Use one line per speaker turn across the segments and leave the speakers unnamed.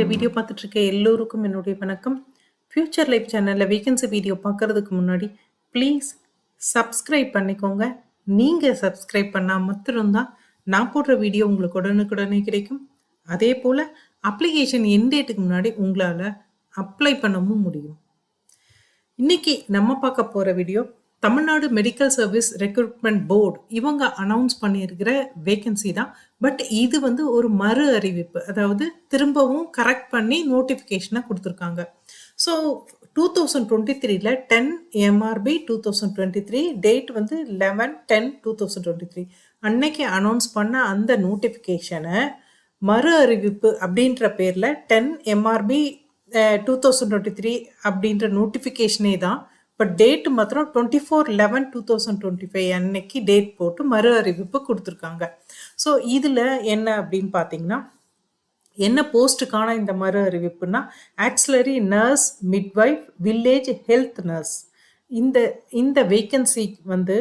இந்த வீடியோ பார்த்துட்டு இருக்க எல்லோருக்கும் என்னுடைய வணக்கம். ஃபியூச்சர் லைஃப் சேனலில் வேகன்சி வீடியோ பார்க்கறதுக்கு முன்னாடி ப்ளீஸ் சப்ஸ்கிரைப் பண்ணிக்கோங்க. நீங்கள் சப்ஸ்கிரைப் பண்ணால் மட்டும்தான் நான் போடுற வீடியோ உங்களுக்கு உடனுக்குடனே கிடைக்கும். அதே போல் அப்ளிகேஷன் எண்ட் டேட்டுக்கு முன்னாடி உங்களால் அப்ளை பண்ணவும் முடியும். இன்னைக்கு நம்ம பார்க்க போகிற video Tamil Nadu medical service recruitment board இவங்க அனௌன்ஸ் பண்ணியிருக்கிற வேகன்சி தான். பட் இது வந்து ஒரு மறு அறிவிப்பு, அதாவது திரும்பவும் கரெக்ட் பண்ணி நோட்டிஃபிகேஷனை கொடுத்துருக்காங்க. ஸோ 2023 10 MRB 2023 டேட் வந்து 11/10/2023 அன்னைக்கு அனௌன்ஸ் பண்ண அந்த நோட்டிஃபிகேஷனை மறு அறிவிப்பு அப்படின்ற பேரில் 10 MRB 2023 அப்படின்ற நோட்டிஃபிகேஷனே தான். பட் டேட் மாத்திரம் 24/11/2025 அன்னைக்கு டேட் போட்டு மறு அறிவிப்பு கொடுத்துருக்காங்க. ஸோ இதில் என்ன அப்படின்னு பார்த்தீங்கன்னா, என்ன போஸ்ட்டுக்கான இந்த மறு அறிவிப்புனா auxiliary nurse midwife village health nurse. இந்த வேக்கன்சி வந்து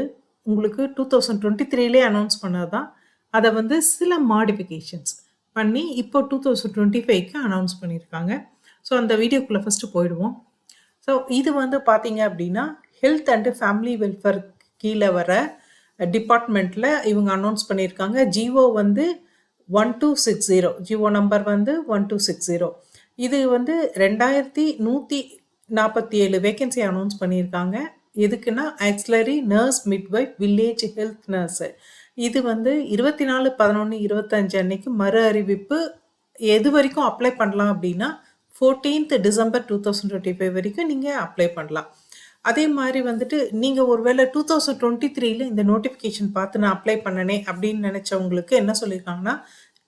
உங்களுக்கு 2023 அனௌன்ஸ் பண்ணது தான். அதை வந்து சில மாடிஃபிகேஷன்ஸ் பண்ணி இப்போ 2025க்கு அனௌன்ஸ் பண்ணியிருக்காங்க. ஸோ அந்த வீடியோக்குள்ளே ஃபஸ்ட்டு போயிடுவோம். ஸோ இது வந்து பார்த்தீங்க அப்படின்னா ஹெல்த் அண்டு ஃபேமிலி வெல்ஃபேர் கீழே வர டிபார்ட்மெண்ட்டில் இவங்க அனௌன்ஸ் பண்ணியிருக்காங்க. ஜிஓ வந்து 1260, ஜிஓ நம்பர் வந்து 1260. இது வந்து 2147 வேகன்சி அனௌன்ஸ் பண்ணியிருக்காங்க. எதுக்குன்னா auxiliary nurse midwife village health nurse. இது வந்து 24/11/25 அன்னைக்கு மறு அறிவிப்பு. எது வரைக்கும் அப்ளை பண்ணலாம் அப்படின்னா 14th December 2025 வரைக்கும் நீங்கள் அப்ளை பண்ணலாம். அதே மாதிரி வந்துட்டு நீங்கள் ஒருவேளை 2023 இந்த நோட்டிஃபிகேஷன் பார்த்து நான் அப்ளை பண்ணனே அப்படின்னு நினச்சவங்களுக்கு என்ன சொல்லியிருக்காங்கன்னா,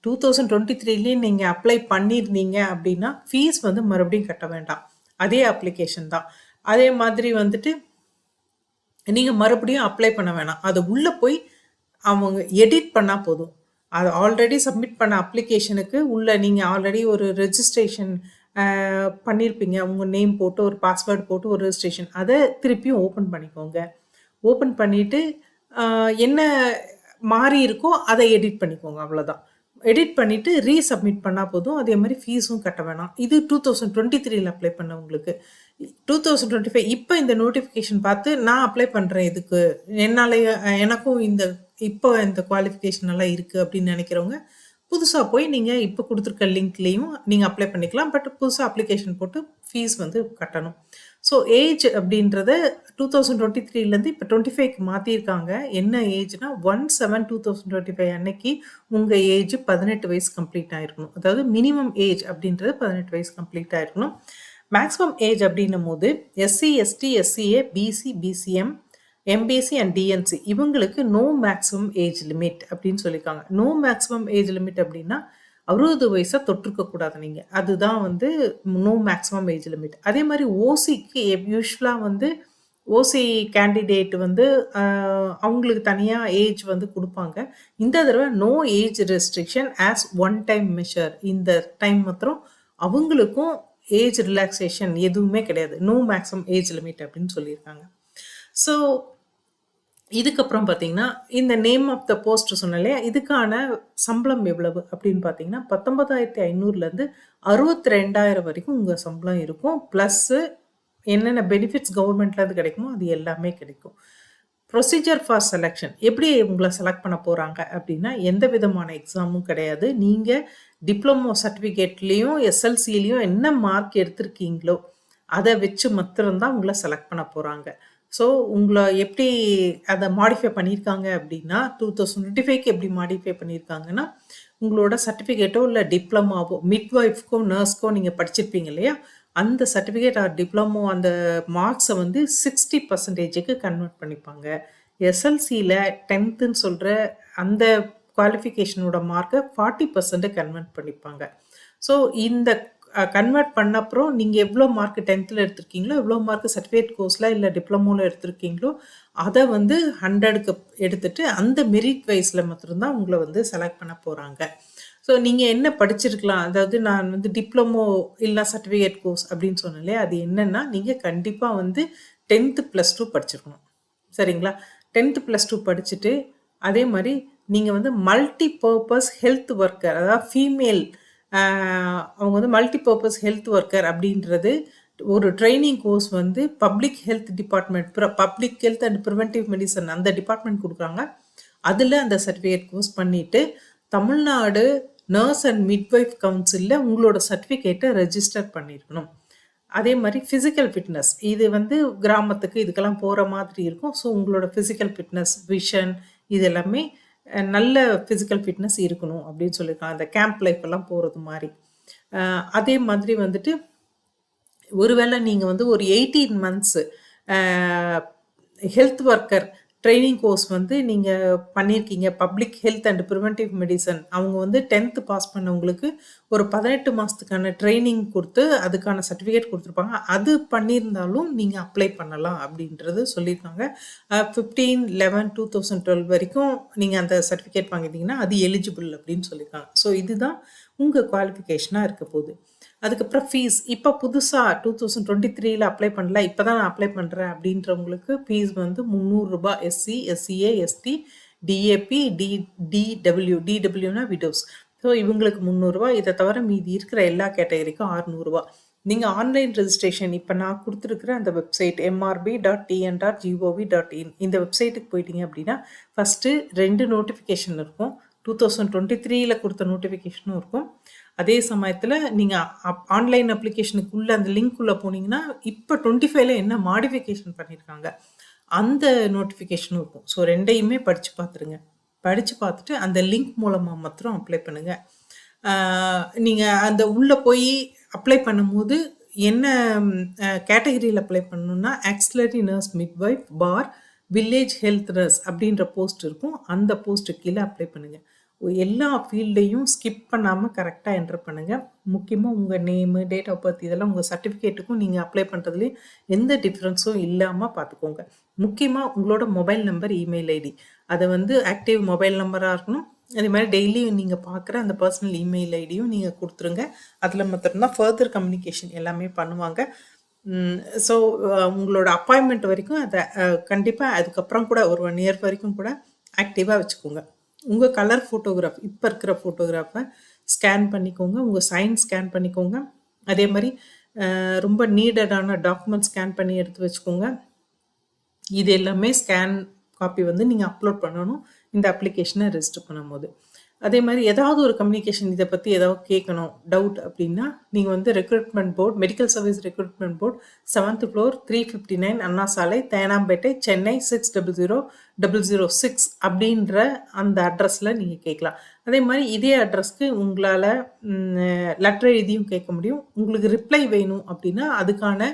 2023 நீங்கள் அப்ளை பண்ணியிருந்தீங்க அப்படின்னா ஃபீஸ் வந்து மறுபடியும் கட்ட வேண்டாம், அதே அப்ளிகேஷன் தான். அதே மாதிரி வந்துட்டு நீங்கள் மறுபடியும் அப்ளை பண்ண வேணாம், அது உள்ளே போய் அவங்க எடிட் பண்ணால் போதும். அது ஆல்ரெடி சப்மிட் பண்ண அப்ளிகேஷனுக்கு உள்ளே நீங்கள் ஆல்ரெடி ஒரு ரெஜிஸ்ட்ரேஷன் பண்ணியிருப்பீங்க, உங்கள் நேம் போட்டு ஒரு பாஸ்வேர்டு போட்டு ஒரு ரெஜிஸ்ட்ரேஷன், அதை திருப்பியும் ஓப்பன் பண்ணிக்கோங்க. ஓப்பன் பண்ணிவிட்டு என்ன மாறி இருக்கோ அதை எடிட் பண்ணிக்கோங்க, அவ்வளோதான். எடிட் பண்ணிவிட்டு ரீசப்மிட் பண்ணால் போதும். அதே மாதிரி ஃபீஸும் கட்ட வேணாம். இது 2023 அப்ளை பண்ணவங்களுக்கு. 2025 இப்போ இந்த நோட்டிஃபிகேஷன் பார்த்து நான் அப்ளை பண்ணுறேன், இதுக்கு என்னால் எனக்கும் இப்போ இந்த குவாலிஃபிகேஷன் எல்லாம் இருக்குது அப்படின்னு நினைக்கிறவங்க புதுசாக போய் நீங்கள் இப்போ கொடுத்துருக்க லிங்க்லேயும் நீங்கள் அப்ளை பண்ணிக்கலாம். பட் புதுசாக அப்ளிகேஷன் போட்டு ஃபீஸ் வந்து கட்டணும். ஸோ ஏஜ் அப்படின்றத 2023 இப்போ 25க்கு மாற்றிருக்காங்க. என்ன ஏஜ்னா 1/7/2025 அன்னைக்கு உங்கள் ஏஜ் 18 வயசு கம்ப்ளீட் ஆகிருக்கணும். அதாவது மினிமம் ஏஜ் அப்படின்றது 18 வயசு கம்ப்ளீட் ஆகிருக்கணும். மேக்ஸிமம் ஏஜ் அப்படின்னும் போது SC ST SCA BC BCM MBC and DNC இவங்களுக்கு நோ மேக்ஸிமம் ஏஜ் லிமிட் அப்படின்னு சொல்லியிருக்காங்க. நோ மேக்ஸிமம் ஏஜ் லிமிட் அப்படின்னா 60 வயசை தொற்றுக்கக்கூடாது நீங்கள், அதுதான் வந்து நோ மேக்ஸிமம் ஏஜ் லிமிட். அதே மாதிரி ஓசிக்கு யூஸ்வலாக வந்து ஓசி கேண்டிடேட் வந்து அவங்களுக்கு தனியாக ஏஜ் வந்து கொடுப்பாங்க. இந்த தடவை no age restriction as one time measure. இந்த டைம் மாத்திரம் அவங்களுக்கும் ஏஜ் ரிலாக்ஸேஷன் எதுவுமே கிடையாது, நோ மேக்ஸிமம் ஏஜ் லிமிட் அப்படின்னு சொல்லியிருக்காங்க. ஸோ இதுக்கப்புறம் பார்த்தீங்கன்னா இந்த நேம் ஆஃப் த போஸ்ட் சொன்னாலே இதுக்கான சம்பளம் எவ்வளவு அப்படின்னு பார்த்தீங்கன்னா 19,500 62,000 வரைக்கும் உங்கள் சம்பளம் இருக்கும். ப்ளஸ்ஸு என்னென்ன பெனிஃபிட்ஸ் கவர்மெண்ட்லேருந்து கிடைக்குமோ அது எல்லாமே கிடைக்கும். ப்ரொசீஜர் ஃபார் செலெக்ஷன் எப்படி உங்களை செலக்ட் பண்ண போகிறாங்க அப்படின்னா, எந்த விதமான எக்ஸாமும் கிடையாது. நீங்கள் டிப்ளமோ சர்டிஃபிகேட்லேயும் SLCலேயும் என்ன மார்க் எடுத்திருக்கீங்களோ அதை வச்சு மாத்திரம்தான் உங்களை செலக்ட் பண்ண போகிறாங்க. ஸோ உங்களை எப்படி அதை மாடிஃபை பண்ணியிருக்காங்க அப்படின்னா 2025க்கு எப்படி மாடிஃபை பண்ணியிருக்காங்கன்னா, உங்களோட சர்டிஃபிகேட்டோ இல்லை டிப்ளமாவோ மிட்வைஃப்க்கோ நர்ஸ்க்கோ நீங்கள் படிச்சிருப்பீங்க இல்லையா, அந்த சர்டிஃபிகேட் ஆர் டிப்ளமோ அந்த மார்க்ஸை வந்து 60% கன்வெர்ட் பண்ணிப்பாங்க. SLCயில் 10th சொல்கிற அந்த குவாலிஃபிகேஷனோட மார்க்கை 40% கன்வெர்ட் பண்ணிப்பாங்க. ஸோ இந்த கன்வெர்ட் பண்ண அப்புறம் நீங்கள் எவ்வளோ மார்க் 10th எடுத்திருக்கீங்களோ, எவ்வளோ மார்க் சர்டிஃபிகேட் கோர்ஸில் இல்லை டிப்ளமோவில் எடுத்திருக்கீங்களோ அதை வந்து 100க்கு எடுத்துட்டு அந்த மெரிட் வைஸில் மாத்திரம்தான் உங்களை வந்து செலக்ட் பண்ண போகிறாங்க. ஸோ நீங்கள் என்ன படிச்சிருக்கலாம், அதாவது நான் வந்து டிப்ளமோ இல்லை சர்டிஃபிகேட் கோர்ஸ் அப்படின்னு சொன்னாலே அது என்னென்னா, நீங்கள் கண்டிப்பாக வந்து 10th +2 படிச்சிருக்கணும். சரிங்களா? 10th +2 படிச்சுட்டு அதே மாதிரி நீங்கள் வந்து மல்டி பர்பஸ் ஹெல்த் ஒர்க்கர், அதாவது ஃபீமேல் அவங்க வந்து மல்டிபர்பஸ் ஹெல்த் ஒர்க்கர் அப்படின்றது ஒரு ட்ரைனிங் கோர்ஸ் வந்து public health department, public health and preventive medicine அந்த டிபார்ட்மெண்ட் கொடுக்குறாங்க. அதில் அந்த சர்டிஃபிகேட் கோர்ஸ் பண்ணிவிட்டு தமிழ்நாடு நர்ஸ் அண்ட் மிட்வைஃப் கவுன்சிலில் உங்களோட சர்டிஃபிகேட்டை ரெஜிஸ்டர் பண்ணியிருக்கணும். அதே மாதிரி ஃபிசிக்கல் ஃபிட்னஸ், இது வந்து கிராமத்துக்கு இதுக்கெல்லாம் போகிற மாதிரி இருக்கும். ஸோ உங்களோட ஃபிசிக்கல் ஃபிட்னஸ், விஷன், இது எல்லாமே நல்ல ஃபிசிக்கல் ஃபிட்னஸ் இருக்கணும் அப்படின்னு சொல்லியிருக்காங்க. அந்த கேம்ப் லைஃப் எல்லாம் போகிறது மாதிரி. அதே மாதிரி வந்துட்டு ஒருவேளை நீங்கள் வந்து ஒரு 18 months health worker training course வந்து நீங்கள் பண்ணியிருக்கீங்க, public health and preventive medicine, அவங்க வந்து 10th பாஸ் பண்ணவங்களுக்கு ஒரு 18 மாதத்துக்கான ட்ரைனிங் கொடுத்து அதுக்கான சர்டிஃபிகேட் கொடுத்துருப்பாங்க. அது பண்ணியிருந்தாலும் நீங்கள் அப்ளை பண்ணலாம் அப்படின்றது சொல்லியிருக்காங்க. 15/11/2012 வரைக்கும் நீங்கள் அந்த சர்டிஃபிகேட் வாங்கிட்டீங்கன்னா அது எலிஜிபிள் அப்படின்னு சொல்லியிருக்காங்க. ஸோ இதுதான் உங்கள் குவாலிஃபிகேஷனாக இருக்க போகுது. அதுக்கப்புறம் ஃபீஸ் இப்போ புதுசாக 2023ல் அப்ளை பண்ணல, இப்போ தான் நான் அப்ளை பண்ணுறேன் அப்படின்றவங்களுக்கு ஃபீஸ் வந்து ரூ. 300. எஸ்சி, எஸ்சிஏ, எஸ்டி, டிஏபி, டிடபிள்யூனா விடோஸ். ஸோ இவங்களுக்கு ரூ. 300. இதை தவிர மீதி இருக்கிற எல்லா கேட்டகரிக்கும் ரூ. 600. நீங்கள் ஆன்லைன் ரெஜிஸ்ட்ரேஷன் இப்போ நான் கொடுத்துருக்குற அந்த வெப்சைட் mrb.tn.gov.in இந்த வெப்சைட்டுக்கு போயிட்டீங்க அப்படின்னா ஃபஸ்ட்டு 2 நோட்டிஃபிகேஷன் இருக்கும். 2023ல் கொடுத்த நோட்டிஃபிகேஷனும் இருக்கும். அதே சமயத்தில் நீங்கள் ஆன்லைன் அப்ளிகேஷனுக்குள்ளே அந்த லிங்க்குள்ளே போனீங்கன்னா இப்போ 25ல் என்ன மாடிஃபிகேஷன் பண்ணியிருக்காங்க அந்த நோட்டிஃபிகேஷனும் இருக்கும். ஸோ 2யுமே படித்து பார்த்துருங்க. படித்து பார்த்துட்டு அந்த லிங்க் மூலமாக மாத்திரம் அப்ளை பண்ணுங்கள். நீங்கள் அந்த உள்ளே போய் அப்ளை பண்ணும்போது என்ன கேட்டகரியில் அப்ளை பண்ணணுன்னா ஆக்சிலரி நர்ஸ் மிட்வைஃப் பார் வில்லேஜ் ஹெல்த் நர்ஸ் அப்படின்ற போஸ்ட் இருக்கும். அந்த போஸ்ட்டு கீழே அப்ளை பண்ணுங்கள். எல்லா ஃபீல்டையும் ஸ்கிப் பண்ணாமல் கரெக்டாக என்டர் பண்ணுங்கள். முக்கியமாக உங்கள் நேமு, டேட் ஆஃப் பர்த் இதெல்லாம் உங்கள் சர்டிஃபிகேட்டுக்கும் நீங்கள் அப்ளை பண்ணுறதுலேயும் எந்த டிஃப்ரென்ஸும் இல்லாமல் பார்த்துக்கோங்க. முக்கியமாக உங்களோட மொபைல் நம்பர், இமெயில் ஐடி அதை வந்து ஆக்டிவ் மொபைல் நம்பராக இருக்கணும். அதே மாதிரி டெய்லியும் நீங்கள் பார்க்குற அந்த பர்சனல் இமெயில் ஐடியும் நீங்கள் கொடுத்துருங்க. அதில் மாத்திரம்தான் ஃபர்தர் கம்யூனிகேஷன் எல்லாமே பண்ணுவாங்க. ஸோ உங்களோட அப்பாயின்மெண்ட் வரைக்கும் அதை கண்டிப்பாக அதுக்கப்புறம் கூட ஒரு 1 இயர் வரைக்கும் கூட ஆக்டிவாக வச்சுக்கோங்க. உங்கள் கலர் ஃபோட்டோகிராஃப் இப்போ இருக்கிற ஃபோட்டோகிராஃபை ஸ்கேன் பண்ணிக்கோங்க. உங்கள் சைன் ஸ்கேன் பண்ணிக்கோங்க. அதே மாதிரி ரொம்ப நீடடான டாக்குமெண்ட் ஸ்கேன் பண்ணி எடுத்து வச்சுக்கோங்க. இது எல்லாமே ஸ்கேன் காப்பி வந்து நீங்கள் அப்லோட் பண்ணணும் இந்த அப்ளிகேஷனை ரெஜிஸ்டர் பண்ணும்போது. அதே மாதிரி ஏதாவது ஒரு கம்யூனிகேஷன் இதை பற்றி ஏதாவது கேட்கணும், டவுட் அப்படின்னா நீங்கள் வந்து recruitment board, medical service recruitment board, 7th floor, 359 Anna Salai, Teynampet, Chennai 600006 அப்படின்ற அந்த அட்ரஸில் நீங்கள் கேட்கலாம். அதே மாதிரி இதே அட்ரஸ்க்கு உங்களால் லெட்டர் எழுதியும் கேட்க முடியும். உங்களுக்கு ரிப்ளை வேணும் அப்படின்னா அதுக்கான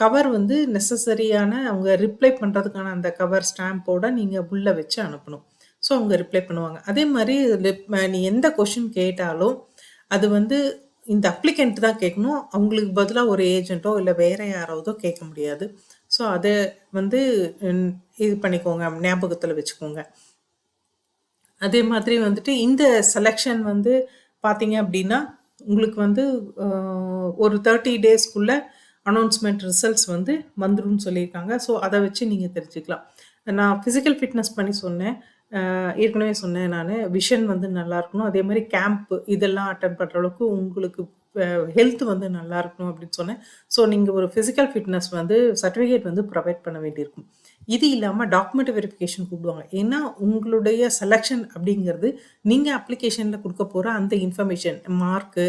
கவர் வந்து நெசசரியான அவங்க ரிப்ளை பண்ணுறதுக்கான அந்த கவர் ஸ்டாம்போட நீங்கள் உள்ளே வச்சு அனுப்பணும். ஸோ அவங்க ரிப்ளை பண்ணுவாங்க. அதே மாதிரி நீ எந்த கொஷின் கேட்டாலும் அது வந்து இந்த அப்ளிகண்ட் தான் கேட்கணும். அவங்களுக்கு பதிலாக ஒரு ஏஜென்ட்டோ இல்லை வேறு யாராவதோ கேட்க முடியாது. ஸோ அதை வந்து இது பண்ணிக்கோங்க, ஞாபகத்தில் வச்சுக்கோங்க. அதே மாதிரி வந்துட்டு இந்த செலெக்ஷன் வந்து பார்த்தீங்க அப்படின்னா உங்களுக்கு வந்து ஒரு 30 டேஸ்க்குள்ளே அனௌன்ஸ்மெண்ட் ரிசல்ட்ஸ் வந்து வந்துரும்னு சொல்லியிருக்காங்க. ஸோ அதை வச்சு நீங்கள் தெரிஞ்சுக்கலாம். நான் ஃபிசிக்கல் ஃபிட்னஸ் பண்ணி சொன்னேன், ஏற்கனவே சொன்னேன் நான். விஷன் வந்து நல்லா இருக்கணும். அதே மாதிரி கேம்ப்பு இதெல்லாம் அட்டன் பண்ணுற அளவுக்கு உங்களுக்கு ஹெல்த் வந்து நல்லா இருக்கணும் அப்படின்னு சொன்னேன். ஸோ நீங்கள் ஒரு ஃபிசிக்கல் ஃபிட்னஸ் வந்து சர்டிஃபிகேட் வந்து ப்ரொவைட் பண்ண வேண்டியிருக்கும். இது இல்லாமல் டாக்குமெண்ட் வெரிஃபிகேஷன் கூப்பிடுவாங்க. ஏன்னா உங்களுடைய செலெக்ஷன் அப்படிங்கிறது நீங்கள் அப்ளிகேஷனில் கொடுக்க போகிற அந்த இன்ஃபர்மேஷன், மார்க்கு,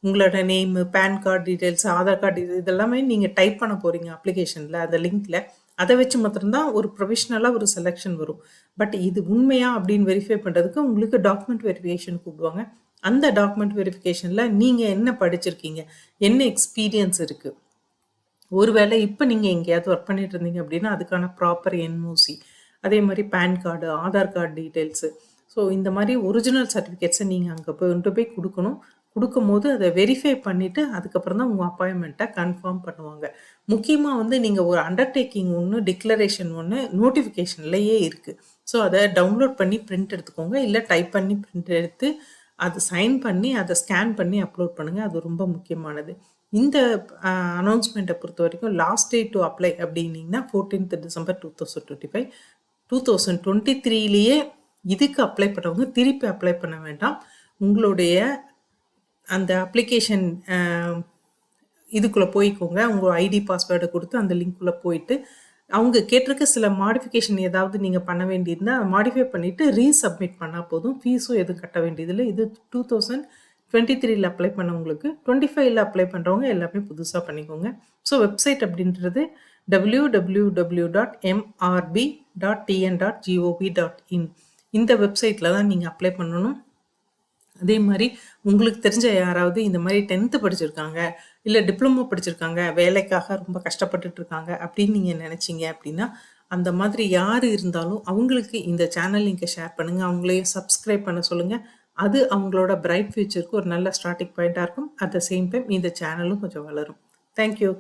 உங்களோட name, PAN card details, Aadhaar card இதெல்லாமே நீங்கள் டைப் பண்ண போகிறீங்க அப்ளிகேஷனில், அந்த லிங்க்கில். அதை வச்சு மாத்திரம்தான் ஒரு ப்ரொஃபஷ்னலாக ஒரு செலெக்ஷன் வரும். பட் இது உண்மையா அப்படின்னு வெரிஃபை பண்ணுறதுக்கு உங்களுக்கு டாக்குமெண்ட் வெரிஃபிகேஷன் கூப்பிடுவாங்க. அந்த டாக்குமெண்ட் வெரிஃபிகேஷனில் நீங்கள் என்ன படிச்சிருக்கீங்க, என்ன எக்ஸ்பீரியன்ஸ் இருக்குது, ஒருவேளை இப்போ நீங்கள் எங்கேயாவது ஒர்க் பண்ணிட்டு இருந்தீங்க அப்படின்னா அதுக்கான ப்ராப்பர் என்ஓசி, அதே மாதிரி PAN card, Aadhaar card details. So இந்த மாதிரி ஒரிஜினல் சர்டிஃபிகேட்ஸை நீங்கள் அங்கே போய் கொடுக்கணும். கொடுக்கும்போது அதை வெரிஃபை பண்ணிவிட்டு அதுக்கப்புறம் தான் உங்கள் அப்பாயின்மெண்ட்டை கன்ஃபார்ம் பண்ணுவாங்க. முக்கியமாக வந்து நீங்கள் ஒரு அண்டர்டேக்கிங் ஒன்று, டிக்ளரேஷன் ஒன்று நோட்டிஃபிகேஷன்லேயே இருக்குது. ஸோ அதை டவுன்லோட் பண்ணி பிரிண்ட் எடுத்துக்கோங்க, இல்லை டைப் பண்ணி பிரிண்ட் எடுத்து அதை சைன் பண்ணி அதை ஸ்கேன் பண்ணி அப்லோட் பண்ணுங்கள். அது ரொம்ப முக்கியமானது. இந்த அனௌன்ஸ்மெண்ட்டை பொறுத்த வரைக்கும் லாஸ்ட் டே டு அப்ளை அப்படின்னீங்கன்னா 14th December 2025. 2023லேயே இதுக்கு அப்ளை பண்ணவங்க திருப்பி அப்ளை பண்ண வேண்டாம். உங்களுடைய அந்த அப்ளிகேஷன் இதுக்குள்ளே போய்க்கோங்க. உங்கள் ஐடி பாஸ்வேர்டை கொடுத்து அந்த லிங்க்குள்ளே போயிட்டு அவங்க கேட்டிருக்க சில மாடிஃபிகேஷன் ஏதாவது நீங்கள் பண்ண வேண்டியிருந்தா மாடிஃபை பண்ணிவிட்டு ரீசப்மிட் பண்ணால் போதும். ஃபீஸும் எதுவும் கட்ட வேண்டியதில்லை. இது 2023ல் அப்ளை பண்ணவங்களுக்கு, 25ல் அப்ளை பண்ணுறவங்க எல்லாமே புதுசாக பண்ணிக்கோங்க. ஸோ வெப்சைட் அப்படின்றது www.mrb.tn.gov.in இந்த வெப்சைட்டில் தான் நீங்கள் அப்ளை பண்ணணும். அதே மாதிரி உங்களுக்கு தெரிஞ்ச யாராவது இந்த மாதிரி 10th படிச்சிருக்காங்க, இல்லை டிப்ளமோ படிச்சிருக்காங்க, வேலைக்காக ரொம்ப கஷ்டப்பட்டுட்டு இருக்காங்க அப்படின்னு நீங்கள் நினச்சிங்க அப்படின்னா, அந்த மாதிரி யார் இருந்தாலும் அவங்களுக்கு இந்த சேனல் லிங்கை ஷேர் பண்ணுங்கள். அவங்களையும் சப்ஸ்கிரைப் பண்ண சொல்லுங்கள். அது அவங்களோட பிரைட் ஃபியூச்சருக்கு ஒரு நல்ல ஸ்டார்டிங் பாயிண்ட்டாக இருக்கும். அட் த சேம் டைம் இந்த சேனலும் கொஞ்சம் வளரும். தேங்க்யூ.